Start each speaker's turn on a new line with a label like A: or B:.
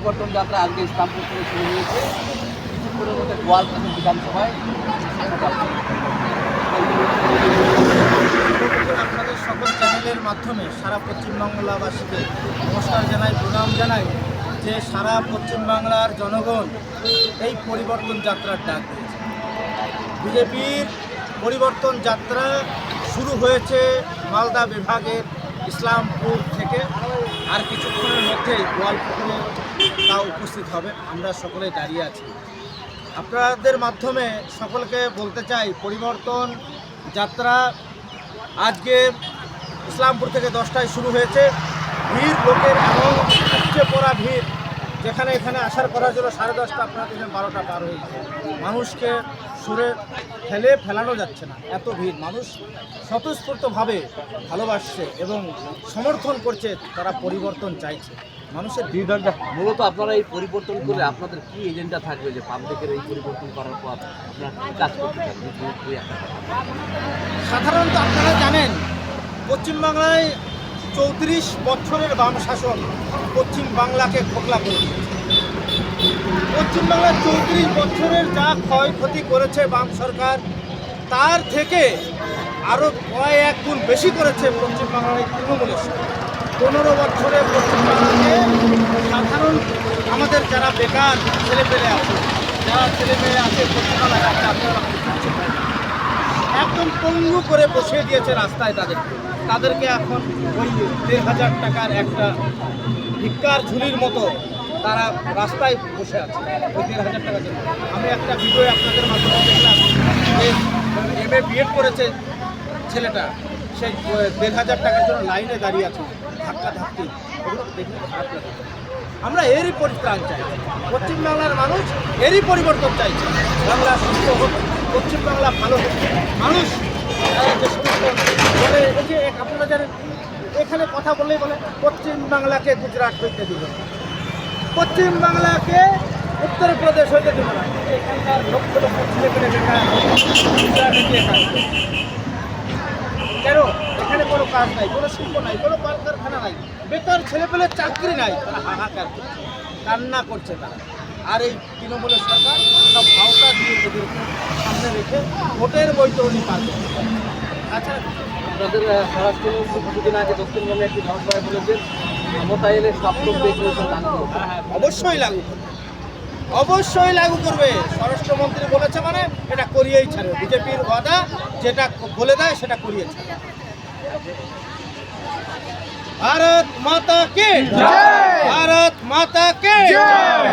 A: পরিবর্তন যাত্রা আজকে ইসলামপুর থেকে শুরু হয়েছে। কিছুক্ষণের মধ্যে গোয়ালপাড়া বিধানসভায়
B: আপনাদের সকল চ্যানেলের মাধ্যমে সারা পশ্চিমবাংলাবাসীকে নমস্কার জানাই, প্রণাম জানাই যে সারা পশ্চিমবাংলার জনগণ এই পরিবর্তন যাত্রার ডাক দিয়েছে। বিজেপির পরিবর্তন যাত্রা শুরু হয়েছে মালদা বিভাগের ইসলামপুর থেকে। আর কিছুক্ষণের মধ্যেই গোয়ালপুরে তা উপস্থিত হবে। আমরা সকলে দাঁড়িয়ে আছি। আপনাদের মাধ্যমে সকলকে বলতে চাই, পরিবর্তন যাত্রা আজকে ইসলামপুর থেকে 10টায় শুরু হয়েছে। ভিড় লোকের এমন উপচে পড়া ভিড়, যেখানে এখানে আসার করার জন্য 10:30 আপনারা দেখেন 12টা পার হয়ে গেছে। মানুষকে সরে ফেলানো যাচ্ছে না, এত ভিড়। মানুষ স্বতঃস্ফূর্তভাবে ভালোবাসছে এবং সমর্থন করছে, তারা পরিবর্তন চাইছে। মানুষের
A: দ্বিধাটা মূলত আপনারা এই পরিবর্তন করলে আপনাদের কি এজেন্ডা থাকবে, যে পাবলিকের এই পরিবর্তন করার পর আপনারা কী কাজ করতে চান?
B: সাধারণত আপনারা জানেন, পশ্চিমবাংলায় 34 বছরের বাম শাসন পশ্চিমবাংলাকে খোকলা করে দিয়েছে। পশ্চিমবাংলার 34 বছরের যা ক্ষয়ক্ষতি করেছে বাম সরকার, তার থেকে আরও কয়েক গুণ বেশি করেছে পশ্চিমবাংলার এই তৃণমূলের সরকার। 15 বছরে পশ্চিমবাংলাকে সাধারণ আমাদের যারা বেকার ছেলেপেলে আছে, যারা ছেলেমেয়ে আছে পশ্চিমবাংলায় একদম পঙ্গু করে বসিয়ে দিয়েছে রাস্তায়। তাদেরকে এখন ওই 1,500 টাকার একটা ভিক্ষার ঝুলির মতো তারা রাস্তায় বসে আছে ওই 1,500 টাকার জন্য। আমি একটা ভিডিও আপনাদের মাধ্যমে দেখলাম যে MA BEd করেছে ছেলেটা, সেই 1,500 টাকার জন্য লাইনে দাঁড়িয়ে আছে, ধাক্কা ধাক্কি। ওগুলো দেখলে খারাপ লাগে। আমরা এরই পরিত্রাণ চাই। পশ্চিমবাংলার মানুষ এরই পরিবর্তন চাইছে। বাংলা সুস্থ হোক, পশ্চিমবাংলা ভালো হোক। মানুষ যে সমস্ত বলে, এই যে আপনারা জানেন, এখানে কথা বললেই বলে পশ্চিমবাংলাকে গুজরাট হইতে দিবে না, পশ্চিমবাংলাকে উত্তরপ্রদেশ হইতে দেবে না। এখানকার লক্ষ লক্ষ ছেলেপেলে বেকার গুজরাটে গিয়ে কাজ করে। কেন? এখানে কোনো কাজ নাই, কোনো শিল্প নাই, কোনো কলকারখানা নাই, বেকার ছেলেপেলে চাকরি নাই। তারা হাহাকার করছে, কান্না করছে তারা। আর এই তৃণমূলের সরকার সব ভাওতা দিয়ে এদের সামনে রেখে ভোটের বৈতরণী পার করছে। তাছাড়া
A: আপনাদের স্বরাষ্ট্রমন্ত্রী কিছুদিন আগে দক্ষিণবঙ্গে একটি সভায় বলেছেন ক্ষমতা এলে সপ্তম বেতন লাগু।
B: অবশ্যই লাগু করবে, অবশ্যই লাগু করবে। স্বরাষ্ট্রমন্ত্রী বলেছে মানে এটা করিয়েই ছাড়বে। বিজেপির ওয়াদা যেটা বলে দেয় সেটা করিয়ে ছাড়বে। ভারত মাতা কে জয়, ভারত মাতা কে জয়।